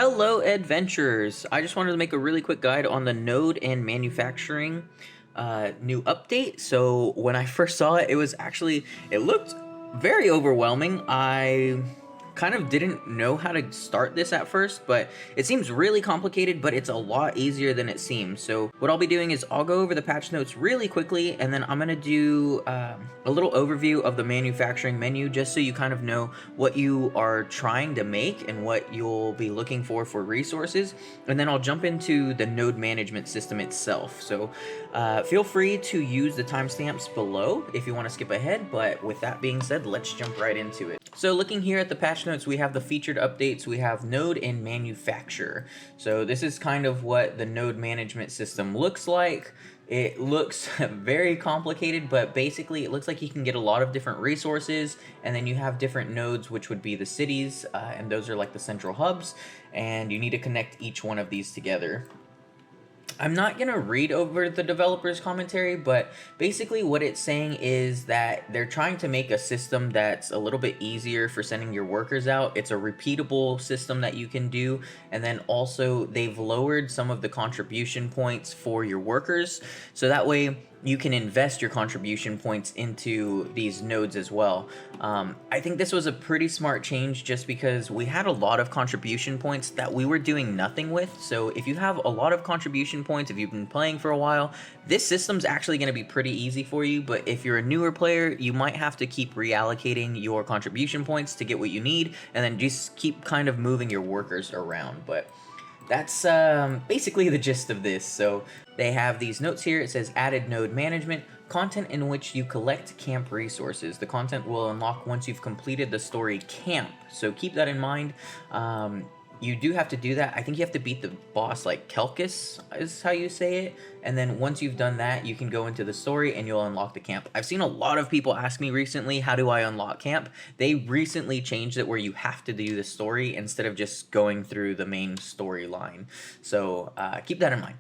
Hello, adventurers! I just wanted to make a really quick guide on the node and manufacturing new update. So when I first saw it, it looked very overwhelming. I kind of didn't know how to start this at first, but it seems really complicated, but it's a lot easier than it seems. So what I'll be doing is I'll go over the patch notes really quickly, and then I'm going to do a little overview of the manufacturing menu just so you kind of know what you are trying to make and what you'll be looking for resources. And then I'll jump into the node management system itself. So feel free to use the timestamps below if you want to skip ahead, but with that being said, let's jump right into it. So looking here at the patch notes, we have the featured updates, we have node and manufacturer. So this is kind of what the node management system looks like. It looks very complicated, but basically it looks like you can get a lot of different resources, and then you have different nodes, which would be the cities, and those are like the central hubs, and you need to connect each one of these together. I'm not going to read over the developer's commentary, but basically what it's saying is that they're trying to make a system that's a little bit easier for sending your workers out. It's a repeatable system that you can do, and then also they've lowered some of the contribution points for your workers, so that way you can invest your contribution points into these nodes as well. I think this was a pretty smart change just because we had a lot of contribution points that we were doing nothing with. So if you have a lot of contribution points, if you've been playing for a while, this system's actually going to be pretty easy for you. But if you're a newer player, you might have to keep reallocating your contribution points to get what you need, and then just keep kind of moving your workers around. But that's basically the gist of this. So they have these notes here. It says added node management, content in which you collect camp resources. The content will unlock once you've completed the story camp. So keep that in mind. You do have to do that. I think you have to beat the boss, like Kelkis is how you say it. And then once you've done that, you can go into the story and you'll unlock the camp. I've seen a lot of people ask me recently, how do I unlock camp? They recently changed it where you have to do the story instead of just going through the main storyline. So keep that in mind.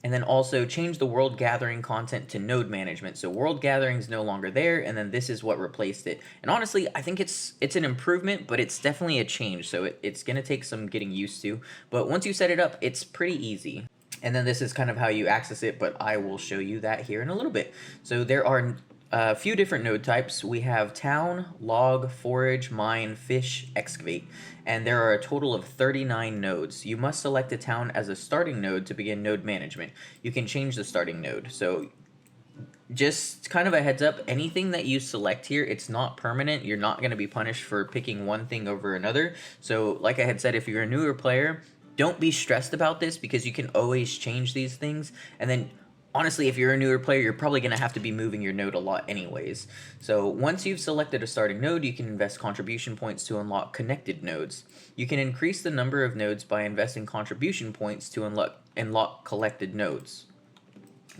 And then also change the world gathering content to node management. So world gathering is no longer there, and then this is what replaced it. And honestly, I think it's an improvement, but it's definitely a change. So it's going to take some getting used to. But once you set it up, it's pretty easy. And then this is kind of how you access it, but I will show you that here in a little bit. So there are a few different node types. We have town, log, forage, mine, fish, excavate, and there are a total of 39 nodes. You must select a town as a starting node to begin node management. You can change the starting node. So just kind of a heads up, anything that you select here, it's not permanent. You're not going to be punished for picking one thing over another. So like I had said, if you're a newer player, don't be stressed about this because you can always change these things. And then honestly, if you're a newer player, you're probably going to have to be moving your node a lot anyways. So once you've selected a starting node, you can invest contribution points to unlock connected nodes. You can increase the number of nodes by investing contribution points to unlock collected nodes.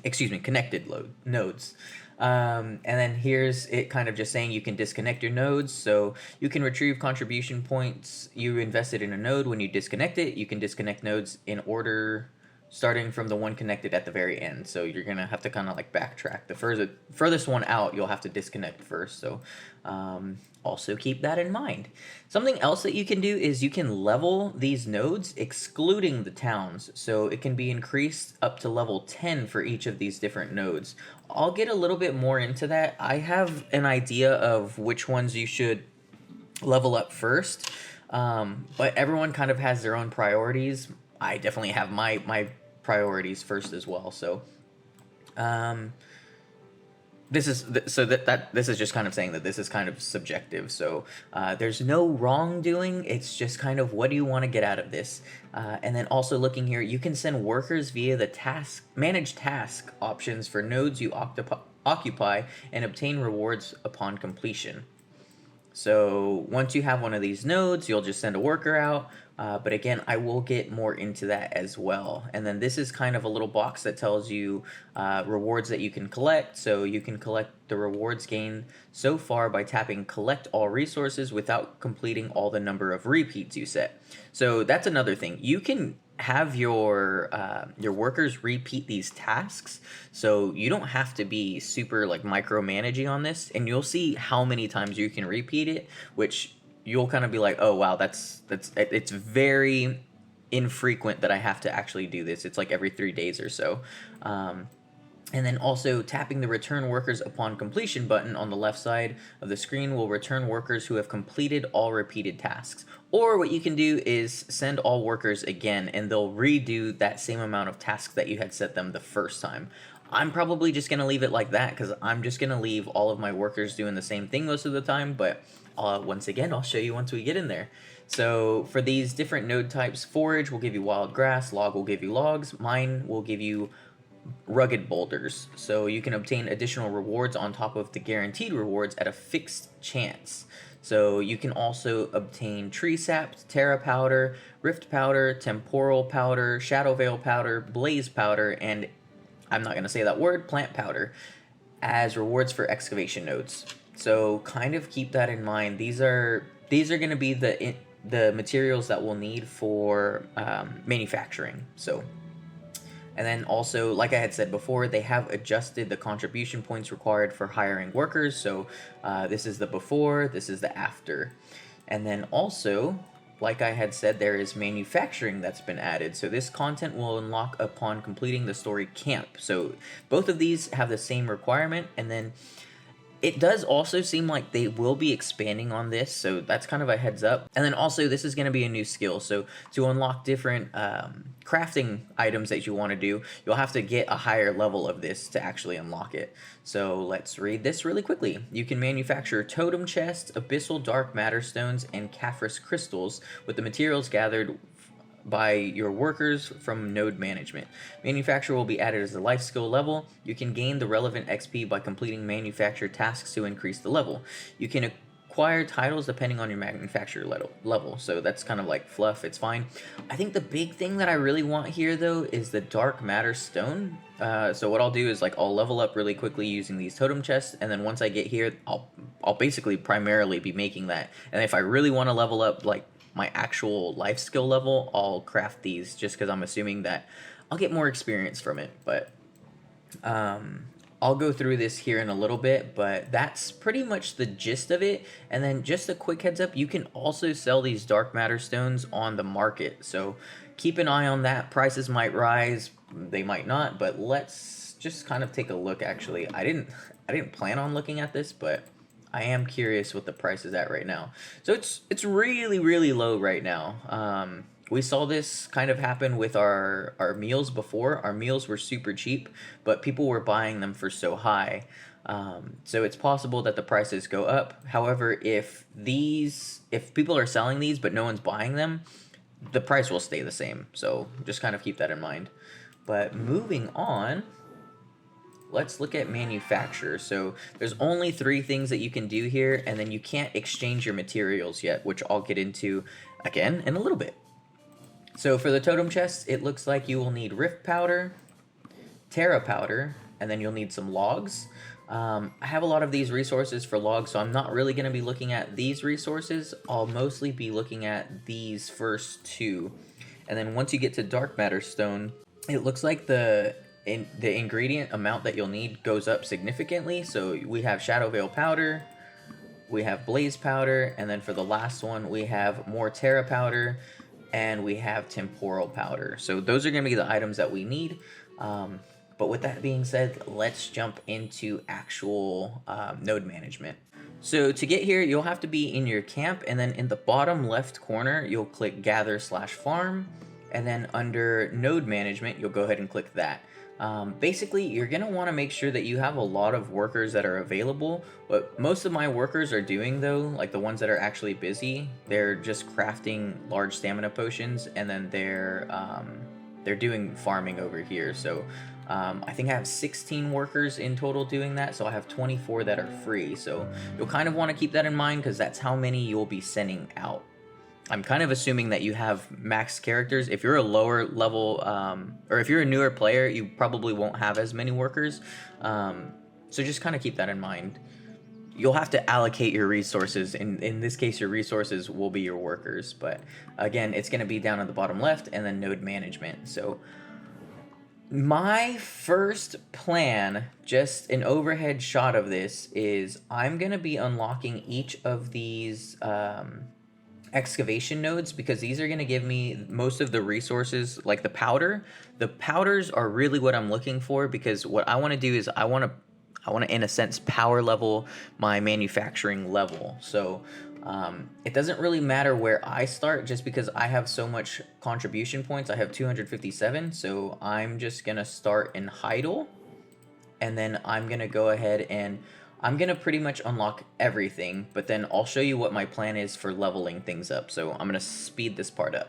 Connected nodes. And then here's it kind of just saying you can disconnect your nodes. So you can retrieve contribution points you invested in a node. When you disconnect it, you can disconnect nodes in order starting from the one connected at the very end. So you're going to have to kind of like backtrack. The furthest one out, you'll have to disconnect first. So also keep that in mind. Something else that you can do is you can level these nodes excluding the towns. So it can be increased up to level 10 for each of these different nodes. I'll get a little bit more into that. I have an idea of which ones you should level up first. But everyone kind of has their own priorities. I definitely have my priorities first as well. So this is just kind of saying that this is kind of subjective. So there's no wrongdoing. It's just kind of what do you want to get out of this. And then also looking here, you can send workers via the manage task options for nodes you occupy and obtain rewards upon completion. So once you have one of these nodes, you'll just send a worker out. But again, I will get more into that as well. And then this is kind of a little box that tells you rewards that you can collect. So you can collect the rewards gained so far by tapping collect all resources without completing all the number of repeats you set. So that's another thing. You can have your workers repeat these tasks, so you don't have to be super like micromanaging on this, and you'll see how many times you can repeat it, which you'll kind of be like, oh wow, it's very infrequent that I have to actually do this. It's like every 3 days or so. And then also tapping the return workers upon completion button on the left side of the screen will return workers who have completed all repeated tasks. Or what you can do is send all workers again and they'll redo that same amount of tasks that you had set them the first time. I'm probably just going to leave it like that because I'm just going to leave all of my workers doing the same thing most of the time. But once again, I'll show you once we get in there. So for these different node types, forage will give you wild grass, log will give you logs, mine will give you rugged boulders, so you can obtain additional rewards on top of the guaranteed rewards at a fixed chance. So you can also obtain tree sap, terra powder, rift powder, temporal powder, shadow veil powder, blaze powder, and I'm not going to say that word, plant powder, as rewards for excavation nodes. So kind of keep that in mind. These are going to be the materials that we'll need for manufacturing. So. And then also, like I had said before, they have adjusted the contribution points required for hiring workers. So this is the before, this is the after. And then also, like I had said, there is manufacturing that's been added. So this content will unlock upon completing the story camp. So both of these have the same requirement. And then it does also seem like they will be expanding on this, so that's kind of a heads up. And then also, this is going to be a new skill, so to unlock different crafting items that you want to do, you'll have to get a higher level of this to actually unlock it. So let's read this really quickly. You can manufacture totem chests, abyssal dark matter stones, and Caphras crystals with the materials gathered by your workers from node management. Manufacture will be added as a life skill level. You can gain the relevant XP by completing manufacture tasks to increase the level. You can acquire titles depending on your manufacturer level. So that's kind of like fluff, it's fine. I think the big thing that I really want here though is the dark matter stone. So what I'll do is like I'll level up really quickly using these totem chests, and then once I get here, I'll basically primarily be making that. And if I really want to level up like my actual life skill level, I'll craft these just because I'm assuming that I'll get more experience from it. But I'll go through this here in a little bit, but that's pretty much the gist of it. And then just a quick heads up, you can also sell these dark matter stones on the market, so keep an eye on that. Prices might rise, they might not, but let's just kind of take a look. Actually, I didn't plan on looking at this, but I am curious what the price is at right now. So it's really, really low right now. We saw this kind of happen with our meals before. Our meals were super cheap, but people were buying them for so high. So it's possible that the prices go up. However, if people are selling these but no one's buying them, the price will stay the same. So just kind of keep that in mind. But moving on, let's look at manufacture. So there's only 3 things that you can do here, and then you can't exchange your materials yet, which I'll get into again in a little bit. So for the totem chest, it looks like you will need rift powder, terra powder, and then you'll need some logs. I have a lot of these resources for logs, so I'm not really going to be looking at these resources. I'll mostly be looking at these first 2. And then once you get to dark matter stone, it looks like the ingredient amount that you'll need goes up significantly. So we have shadow veil powder, we have blaze powder, and then for the last one we have more terra powder, and we have temporal powder. So those are going to be the items that we need. But with that being said, let's jump into actual node management. So to get here, you'll have to be in your camp, and then in the bottom left corner you'll click gather/farm, and then under node management you'll go ahead and click that. Basically, you're going to want to make sure that you have a lot of workers that are available. What most of my workers are doing though, like the ones that are actually busy, they're just crafting large stamina potions, and then they're doing farming over here. So I think I have 16 workers in total doing that, so I have 24 that are free. So you'll kind of want to keep that in mind because that's how many you'll be sending out. I'm kind of assuming that you have max characters. If you're a lower level, or if you're a newer player, you probably won't have as many workers. So just kind of keep that in mind. You'll have to allocate your resources. In this case, your resources will be your workers. But again, it's going to be down at the bottom left, and then node management. So my first plan, just an overhead shot of this, is I'm going to be unlocking each of these excavation nodes, because these are going to give me most of the resources, like the powder. The powders are really what I'm looking for, because what I want to do is I want to in a sense power level my manufacturing level. So it doesn't really matter where I start, just because I have so much contribution points. I have 257, so I'm just going to start in Heidel, and then I'm gonna go ahead and I'm gonna pretty much unlock everything, but then I'll show you what my plan is for leveling things up. So I'm gonna speed this part up.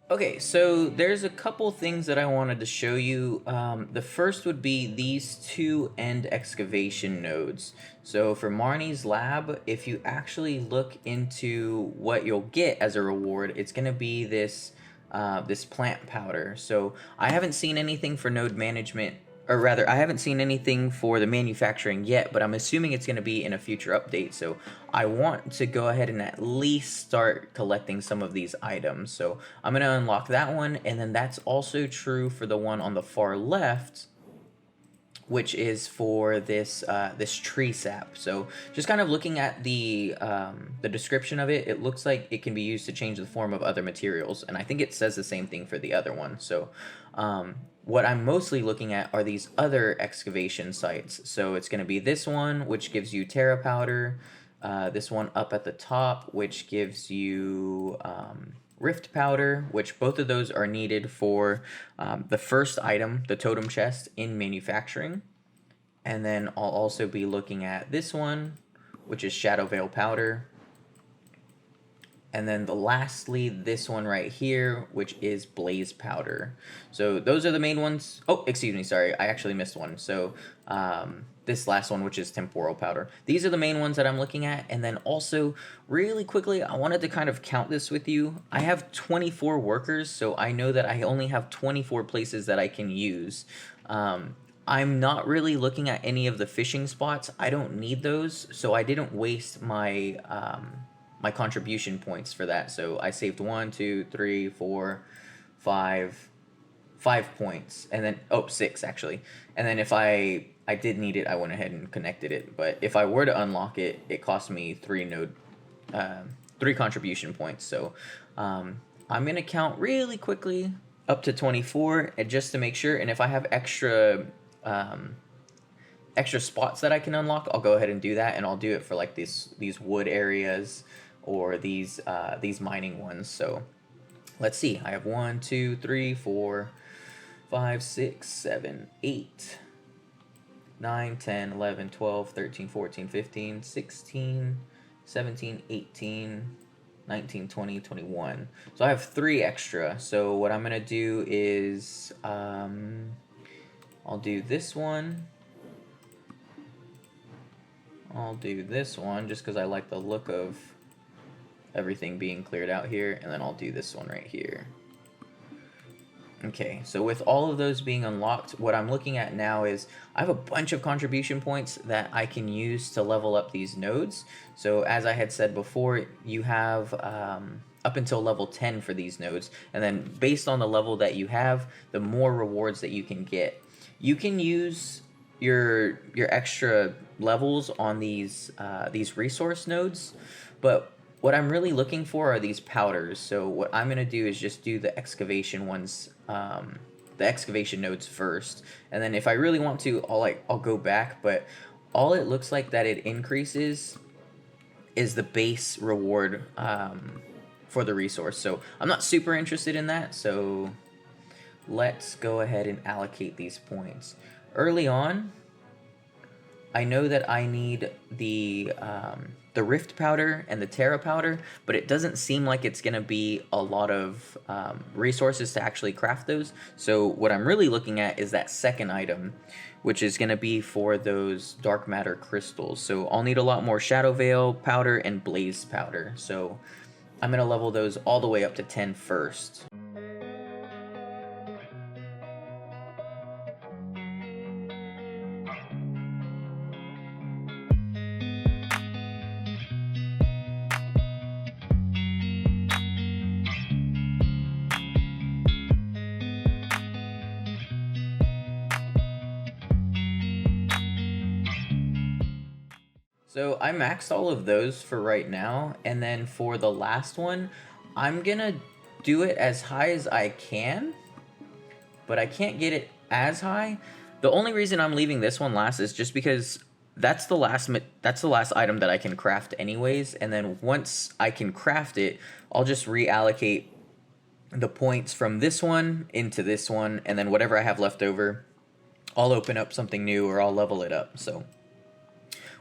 Okay, so there's a couple things that I wanted to show you. The first would be these two end excavation nodes. So for Marnie's lab, if you actually look into what you'll get as a reward, it's going to be this plant powder. So I haven't seen anything for node management, or rather, I haven't seen anything for the manufacturing yet, but I'm assuming it's going to be in a future update. So I want to go ahead and at least start collecting some of these items. So I'm going to unlock that one, and then that's also true for the one on the far left, which is for this tree sap. So just kind of looking at the description of it, it looks like it can be used to change the form of other materials, and I think it says the same thing for the other one. So what I'm mostly looking at are these other excavation sites. So it's going to be this one, which gives you Terra powder, this one up at the top, which gives you Rift powder, which both of those are needed for the first item, the totem chest, in manufacturing. And then I'll also be looking at this one, which is Shadow Veil powder. And then lastly, this one right here, which is Blaze powder. So those are the main ones. Oh, excuse me, sorry, I actually missed one. So this last one, which is Temporal powder. These are the main ones that I'm looking at. And then also, really quickly, I wanted to kind of count this with you. I have 24 workers, so I know that I only have 24 places that I can use. I'm not really looking at any of the fishing spots. I don't need those, so I didn't waste my my contribution points for that. So I saved 1, 2, 3, 4, 5 points, and then 6 actually. And then if I did need it, I went ahead and connected it. But if I were to unlock it, it cost me 3 contribution points. So I'm gonna count really quickly up to 24, and just to make sure. And if I have extra spots that I can unlock, I'll go ahead and do that, and I'll do it for like these wood areas or these mining ones. So let's see. I have 1, 2, 3, 4, 5, 6, 7, 8, 9, 10, 11, 12, 13, 14, 15, 16, 17, 18, 19, 20, 21. So I have 3 extra. So what I'm gonna do is I'll do this one. I'll do this one just because I like the look of everything being cleared out here, and then I'll do this one right here. Okay, so with all of those being unlocked, what I'm looking at now is I have a bunch of contribution points that I can use to level up these nodes. So as I had said before, you have up until level 10 for these nodes, and then based on the level that you have, the more rewards that you can get. You can use your extra levels on these resource nodes, but what I'm really looking for are these powders. So what I'm gonna do is just do the excavation ones, the excavation nodes first, and then if I really want to, I'll go back. But all it looks like that it increases is the base reward for the resource. So I'm not super interested in that. So let's go ahead and allocate these points early on. I know that I need the Rift powder and the Terra powder, but it doesn't seem like it's gonna be a lot of resources to actually craft those. So what I'm really looking at is that second item, which is gonna be for those dark matter crystals. So I'll need a lot more Shadow Veil powder and Blaze powder. So I'm gonna level those all the way up to 10 first. So I maxed all of those for right now, and then for the last one, I'm gonna do it as high as I can, but I can't get it as high. The only reason I'm leaving this one last is just because that's the last item that I can craft anyways, and then once I can craft it, I'll just reallocate the points from this one into this one, and then whatever I have left over, I'll open up something new or I'll level it up. So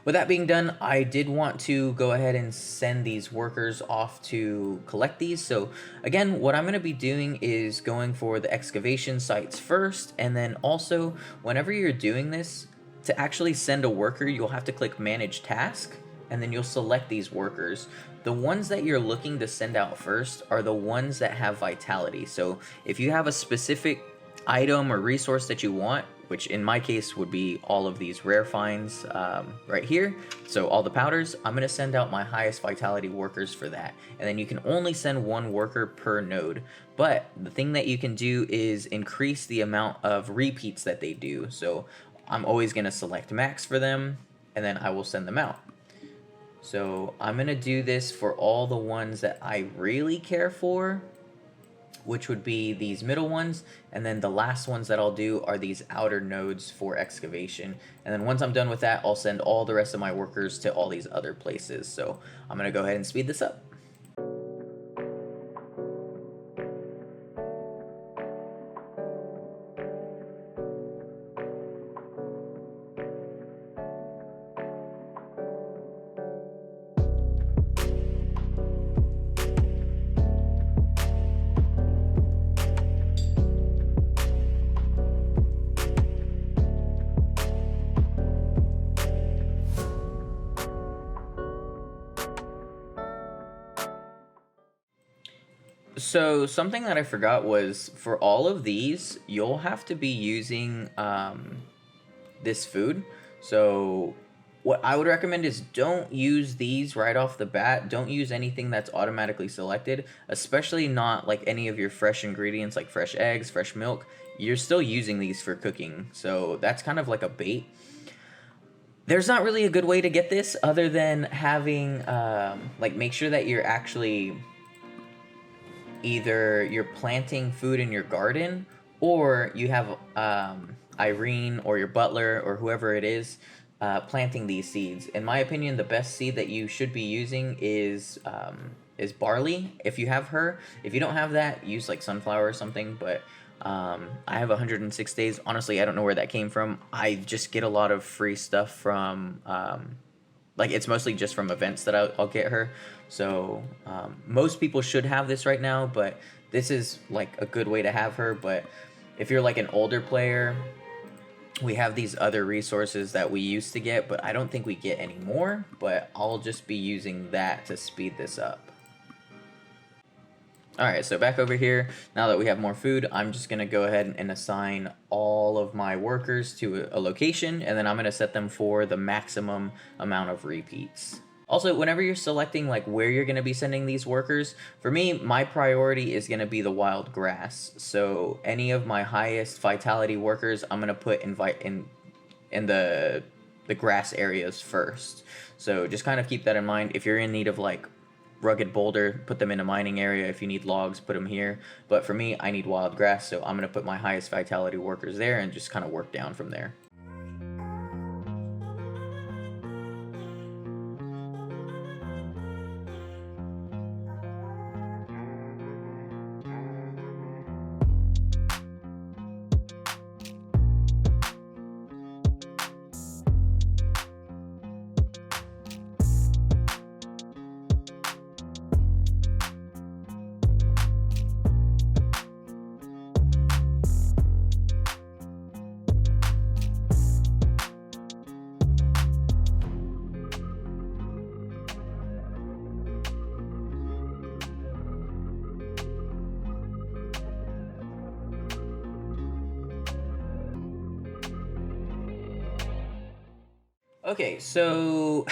with that being done, I did want to go ahead and send these workers off to collect these. So again, what I'm going to be doing is going for the excavation sites first, and then also whenever you're doing this, to actually send a worker, you'll have to click Manage Task, and then you'll select these workers. The ones that you're looking to send out first are the ones that have vitality. So if you have a specific item or resource that you want, which in my case would be all of these rare finds right here, so all the powders, I'm going to send out my highest vitality workers for that. And then you can only send one worker per node. But the thing that you can do is increase the amount of repeats that they do. So I'm always going to select max for them, and then I will send them out. So I'm going to do this for all the ones that I really care for, which would be these middle ones, and then the last ones that I'll do are these outer nodes for excavation. And then once I'm done with that, I'll send all the rest of my workers to all these other places. So I'm going to go ahead and speed this up. So something that I forgot was for all of these, you'll have to be using this food. So what I would recommend is don't use these right off the bat. Don't use anything that's automatically selected, especially not like any of your fresh ingredients like fresh eggs, fresh milk. You're still using these for cooking. So that's kind of like a bait. There's not really a good way to get this other than having like make sure that you're actually either you're planting food in your garden, or you have Irene or your butler or whoever it is planting these seeds. In my opinion, the best seed that you should be using is barley. If you have her, if you don't have that, use like sunflower or something. But I have 106 days. Honestly, I don't know where that came from. I just get a lot of free stuff from like it's mostly just from events that I'll get her. So most people should have this right now, but this is like a good way to have her. But if you're like an older player, we have these other resources that we used to get, but I don't think we get anymore. But I'll just be using that to speed this up. Alright, so back over here, now that we have more food, I'm just going to go ahead and assign all of my workers to a location, and then I'm going to set them for the maximum amount of repeats. Also, whenever you're selecting like where you're going to be sending these workers, for me, my priority is going to be the wild grass. So any of my highest vitality workers, I'm going to put in the grass areas first. So just kind of keep that in mind. If you're in need of like rugged boulder, put them in a mining area. If you need logs, put them here. But for me, I need wild grass, so I'm going to put my highest vitality workers there and just kind of work down from there. Okay, so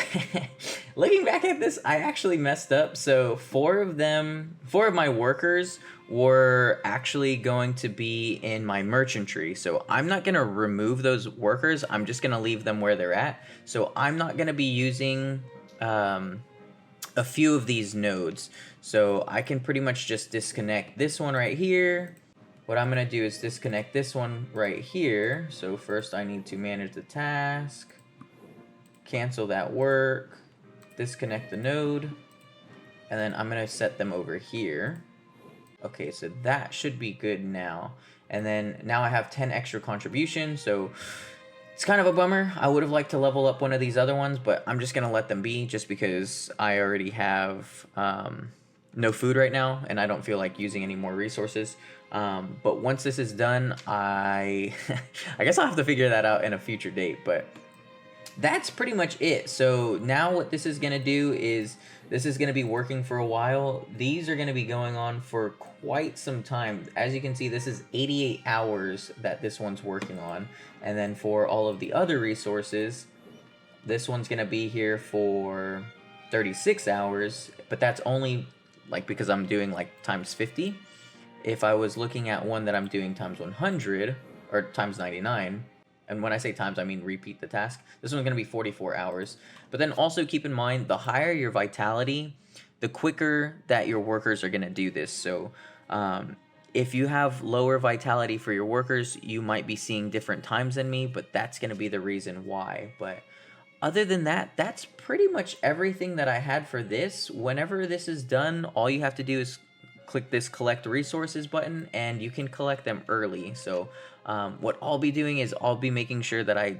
looking back at this, I actually messed up. So four of my workers were actually going to be in my merchant tree. So I'm not gonna remove those workers. I'm just gonna leave them where they're at. So I'm not gonna be using um, a few of these nodes. So I can pretty much just disconnect this one right here. What I'm gonna do is disconnect this one right here. So first I need to manage the task, cancel that work, disconnect the node, and then I'm gonna set them over here. Okay, so that should be good now. And then now I have 10 extra contributions, so it's kind of a bummer. I would have liked to level up one of these other ones, but I'm just gonna let them be just because I already have no food right now and I don't feel like using any more resources. But once this is done, I guess I'll have to figure that out in a future date, but that's pretty much it. So now what this is going to do is this is going to be working for a while. These are going to be going on for quite some time. As you can see, this is 88 hours that this one's working on. And then for all of the other resources, this one's going to be here for 36 hours, but that's only like because I'm doing like times 50. If I was looking at one that I'm doing times 100 or times 99, and when I say times, I mean repeat the task, this one's going to be 44 hours. But then also keep in mind, the higher your vitality, the quicker that your workers are going to do this. So if you have lower vitality for your workers, you might be seeing different times than me, but that's going to be the reason why. But other than that, that's pretty much everything that I had for this. Whenever this is done, all you have to do is click this collect resources button and you can collect them early. So what I'll be doing is I'll be making sure that I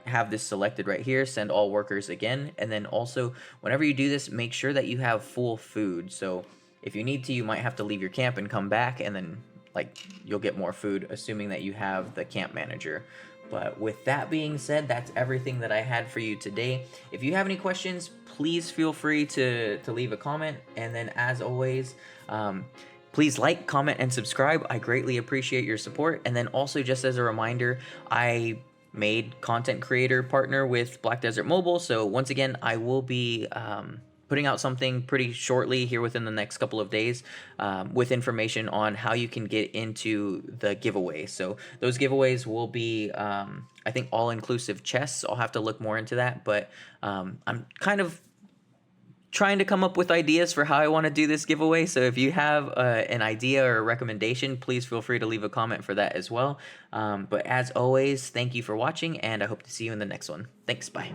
have this selected right here, send all workers again. And then also whenever you do this, make sure that you have full food. So if you need to, you might have to leave your camp and come back, and then like you'll get more food, assuming that you have the camp manager. But with that being said, that's everything that I had for you today. If you have any questions, please feel free to leave a comment. And then as always, please like, comment, and subscribe. I greatly appreciate your support. And then also just as a reminder, I made content creator partner with Black Desert Mobile. So once again, I will be putting out something pretty shortly here within the next couple of days with information on how you can get into the giveaway. So those giveaways will be, I think, all-inclusive chests. I'll have to look more into that, but I'm kind of trying to come up with ideas for how I want to do this giveaway. So if you have an idea or a recommendation, please feel free to leave a comment for that as well. But as always, thank you for watching, and I hope to see you in the next one. Thanks, bye.